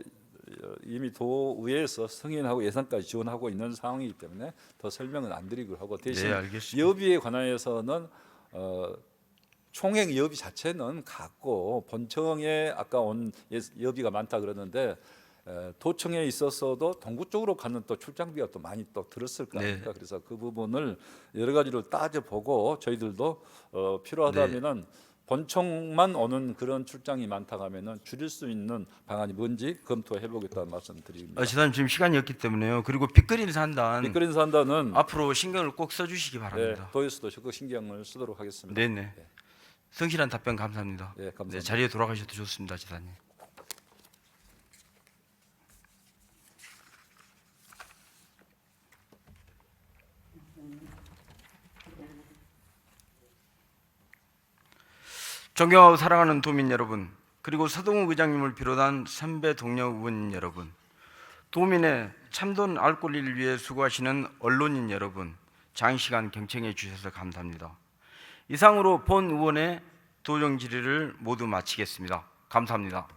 이미 도의회에서 승인하고 예산까지 지원하고 있는 상황이기 때문에 더 설명은 안 드리고 하고 대신 네, 알겠습니다. 여비에 관하여서는 총액 여비 자체는 같고 본청에 아까 온 여비가 많다 그러는데 도청에 있었어도 동구 쪽으로 가는 또 출장비가 또 많이 또 들었을 거 아닙니까? 그래서 그 부분을 여러 가지로 따져보고 저희들도 필요하다면은 본청만 오는 그런 출장이 많다 하면은 줄일 수 있는 방안이 뭔지 검토해보겠다는 말씀드립니다. 지사님 지금 시간이 없기 때문에요. 그리고 빅그린 산단 빅그린 산단은 앞으로 신경을 꼭 써주시기 바랍니다. 도에서도 적극 신경을 쓰도록 하겠습니다. 네네. 성실한 답변 감사합니다. 네, 감사합니다. 네, 자리에 돌아가셔도 좋습니다, 지사님. 존경하고 사랑하는 도민 여러분, 그리고 서동욱 의장님을 비롯한 선배 동료 의원 여러분, 도민의 참된 알 권리를 위해 수고하시는 언론인 여러분, 장시간 경청해 주셔서 감사합니다. 이상으로 본 의원의 도정 질의를 모두 마치겠습니다. 감사합니다.